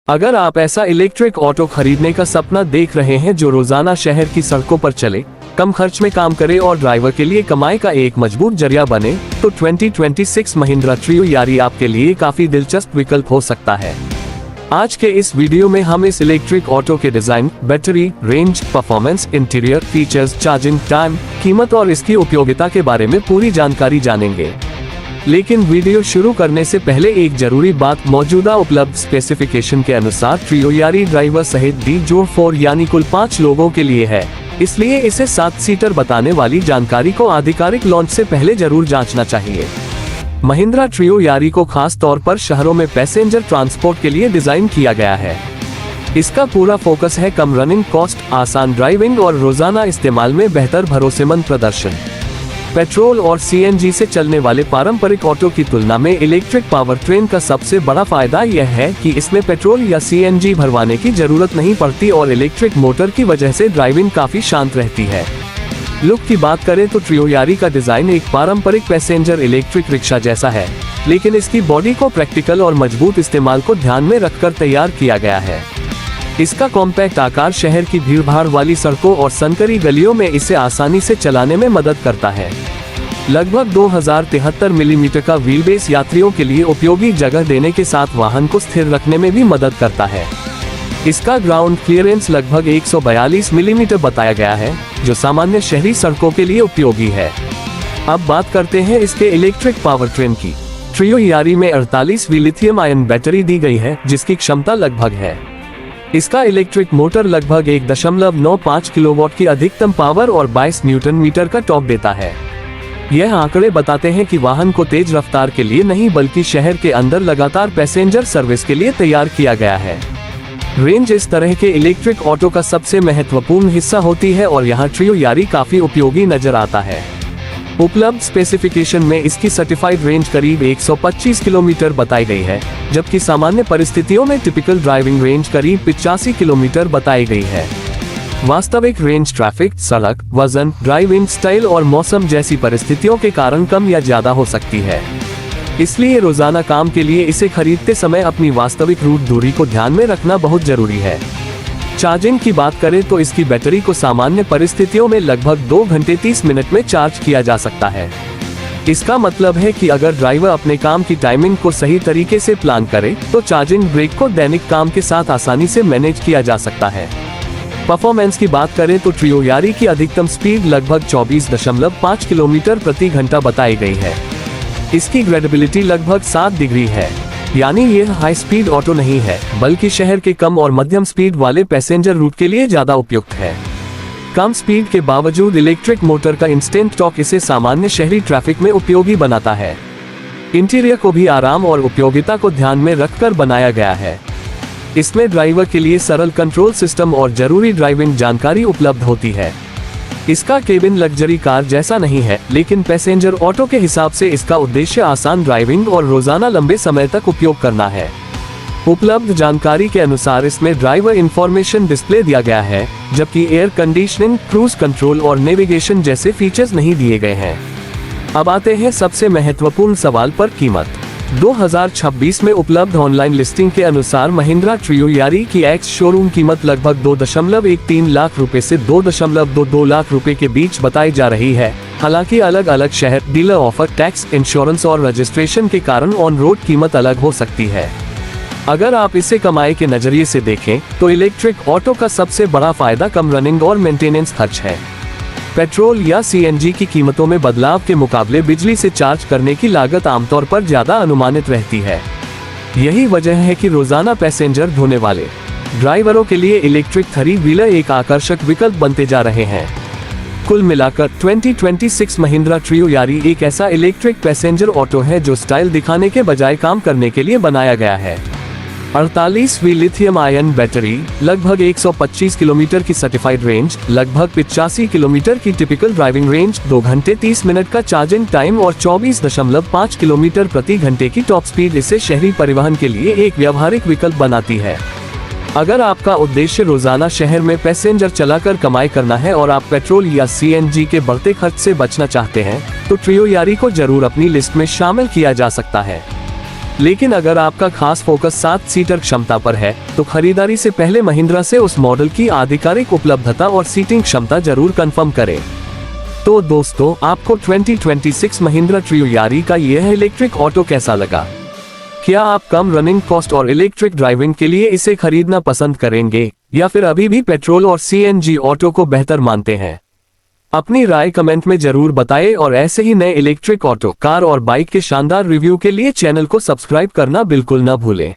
अगर आप ऐसा इलेक्ट्रिक ऑटो खरीदने का सपना देख रहे हैं जो रोजाना शहर की सड़कों पर चले, कम खर्च में काम करे और ड्राइवर के लिए कमाई का एक मजबूत जरिया बने, तो 2026 महिंद्रा ट्रियो यारी आपके लिए काफी दिलचस्प विकल्प हो सकता है। आज के इस वीडियो में हम इस इलेक्ट्रिक ऑटो के design, battery, range, performance, interior, features, charging time, कीमत और इसकी उपयोगिता के बारे में पूरी जानकारी जानेंगे। लेकिन वीडियो शुरू करने से पहले एक जरूरी बात, मौजूदा उपलब्ध स्पेसिफिकेशन के अनुसार ट्रियो यारी ड्राइवर सहित D4 यानी कुल 5 लोगों के लिए है, इसलिए इसे 7 सीटर बताने वाली जानकारी को आधिकारिक लॉन्च से पहले जरूर जांचना चाहिए। महिंद्रा ट्रियो यारी को खास तौर पर शहरों में पैसेंजर ट्रांसपोर्ट के लिए डिजाइन किया गया है। इसका पूरा फोकस है कम रनिंग कॉस्ट, आसान ड्राइविंग और रोजाना इस्तेमाल में बेहतर भरोसेमंद प्रदर्शन। पेट्रोल और CNG से चलने वाले पारंपरिक ऑटो की तुलना में इलेक्ट्रिक पावर ट्रेन का सबसे बड़ा फायदा यह है कि इसमें पेट्रोल या CNG भरवाने की जरूरत नहीं पड़ती और इलेक्ट्रिक मोटर की वजह से ड्राइविंग काफी शांत रहती है। लुक की बात करें तो ट्रियो यारी का डिजाइन एक पारंपरिक पैसेंजर इलेक्ट्रिक रिक्शा जैसा है, लेकिन इसकी बॉडी को प्रैक्टिकल और मजबूत इस्तेमाल को ध्यान में रखकर तैयार किया गया है। इसका कॉम्पैक्ट आकार शहर की भीड़भाड़ वाली सड़कों और संकरी गलियों में इसे आसानी से चलाने में मदद करता है। लगभग 2073 मिलीमीटर का व्हील बेस यात्रियों के लिए उपयोगी जगह देने के साथ वाहन को स्थिर रखने में भी मदद करता है। इसका ग्राउंड क्लियरेंस लगभग 142 मिलीमीटर बताया गया है, जो सामान्य शहरी सड़कों के लिए उपयोगी है। अब बात करते हैं इसके इलेक्ट्रिक पावर ट्रेन की। ट्रियो यारी में 48वीं लिथियम आयन बैटरी दी गई है, जिसकी क्षमता लगभग है। इसका इलेक्ट्रिक मोटर लगभग 1.95 किलोवाट की अधिकतम पावर और 22 न्यूटन मीटर का टॉर्क देता है। यह आंकड़े बताते हैं कि वाहन को तेज रफ्तार के लिए नहीं बल्कि शहर के अंदर लगातार पैसेंजर सर्विस के लिए तैयार किया गया है। रेंज इस तरह के इलेक्ट्रिक ऑटो का सबसे महत्वपूर्ण हिस्सा होती है और यहाँ ट्रियो यारी काफी उपयोगी नजर आता है। उपलब्ध स्पेसिफिकेशन में इसकी सर्टिफाइड रेंज करीब 125 किलोमीटर बताई गई है, जबकि सामान्य परिस्थितियों में टिपिकल ड्राइविंग रेंज करीब 85 किलोमीटर बताई गई है। वास्तविक रेंज ट्रैफिक, सड़क, वजन, ड्राइविंग स्टाइल और मौसम जैसी परिस्थितियों के कारण कम या ज्यादा हो सकती है। इसलिए रोजाना काम के लिए इसे खरीदते समय अपनी वास्तविक रूट दूरी को ध्यान में रखना बहुत जरूरी है। चार्जिंग की बात करें तो इसकी बैटरी को सामान्य परिस्थितियों में लगभग 2 घंटे 30 मिनट में चार्ज किया जा सकता है। इसका मतलब है कि अगर ड्राइवर अपने काम की टाइमिंग को सही तरीके से प्लान करे, तो चार्जिंग ब्रेक को दैनिक काम के साथ आसानी से मैनेज किया जा सकता है। परफॉर्मेंस की बात करें तो ट्रियो यारी की अधिकतम स्पीड लगभग 24.5 किलोमीटर प्रति घंटा बताई गई है। इसकी ग्रेडेबिलिटी लगभग 7 डिग्री है, यानी यह हाई स्पीड ऑटो नहीं है, बल्कि शहर के कम और मध्यम स्पीड वाले पैसेंजर रूट के लिए ज्यादा उपयुक्त है। कम स्पीड के बावजूद इलेक्ट्रिक मोटर का इंस्टेंट टॉर्क इसे सामान्य शहरी ट्रैफिक में उपयोगी बनाता है। इंटीरियर को भी आराम और उपयोगिता को ध्यान में रखकर बनाया गया है। इसमें ड्राइवर के लिए सरल कंट्रोल सिस्टम और जरूरी ड्राइविंग जानकारी उपलब्ध होती है। इसका केबिन लग्जरी कार जैसा नहीं है, लेकिन पैसेंजर ऑटो के हिसाब से इसका उद्देश्य आसान ड्राइविंग और रोजाना लंबे समय तक उपयोग करना है। उपलब्ध जानकारी के अनुसार इसमें ड्राइवर इंफॉर्मेशन डिस्प्ले दिया गया है, जबकि एयर कंडीशनिंग, क्रूज कंट्रोल और नेविगेशन जैसे फीचर्स नहीं दिए गए हैं। अब आते हैं सबसे महत्वपूर्ण सवाल पर, कीमत। 2026 में उपलब्ध ऑनलाइन लिस्टिंग के अनुसार महिंद्रा ट्रियो यारी की एक्स शोरूम कीमत लगभग 2.13 लाख रुपए से 2.22 लाख रुपए के बीच बताई जा रही है। हालांकि अलग अलग शहर, डीलर ऑफर, टैक्स, इंश्योरेंस और रजिस्ट्रेशन के कारण ऑन रोड कीमत अलग हो सकती है। अगर आप इसे कमाई के नजरिए से देखें तो इलेक्ट्रिक ऑटो का सबसे बड़ा फायदा कम रनिंग और मेंटेनेंस खर्च है। पेट्रोल या CNG की कीमतों में बदलाव के मुकाबले बिजली से चार्ज करने की लागत आमतौर पर ज्यादा अनुमानित रहती है। यही वजह है कि रोजाना पैसेंजर ढोने वाले ड्राइवरों के लिए इलेक्ट्रिक 3 व्हीलर एक आकर्षक विकल्प बनते जा रहे हैं। कुल मिलाकर 2026 महिंद्रा ट्रियो यारी एक ऐसा इलेक्ट्रिक पैसेंजर ऑटो है जो स्टाइल दिखाने के बजाय काम करने के लिए बनाया गया है। 48वीं लिथियम आयन बैटरी, लगभग 125 किलोमीटर की सर्टिफाइड रेंज, लगभग 85 किलोमीटर की टिपिकल ड्राइविंग रेंज, 2 घंटे 30 मिनट का चार्जिंग टाइम और 24.5 किलोमीटर प्रति घंटे की टॉप स्पीड इसे शहरी परिवहन के लिए एक व्यावहारिक विकल्प बनाती है। अगर आपका उद्देश्य रोजाना शहर में पैसेंजर चलाकर कमाई करना है और आप पेट्रोल या CNG के बढ़ते खर्च से बचना चाहते हैं, तो ट्रियो यारी को जरूर अपनी लिस्ट में शामिल किया जा सकता है। लेकिन अगर आपका खास फोकस 7 सीटर क्षमता पर है तो खरीदारी से पहले महिंद्रा से उस मॉडल की आधिकारिक उपलब्धता और सीटिंग क्षमता जरूर कंफर्म करें। तो दोस्तों, आपको 2026 महिंद्रा ट्रियो यारी का यह इलेक्ट्रिक ऑटो कैसा लगा? क्या आप कम रनिंग कॉस्ट और इलेक्ट्रिक ड्राइविंग के लिए इसे खरीदना पसंद करेंगे या फिर अभी भी पेट्रोल और सीएनजी ऑटो को बेहतर मानते हैं? अपनी राय कमेंट में जरूर बताएं और ऐसे ही नए इलेक्ट्रिक ऑटो, कार और बाइक के शानदार रिव्यू के लिए चैनल को सब्सक्राइब करना बिल्कुल न भूलें।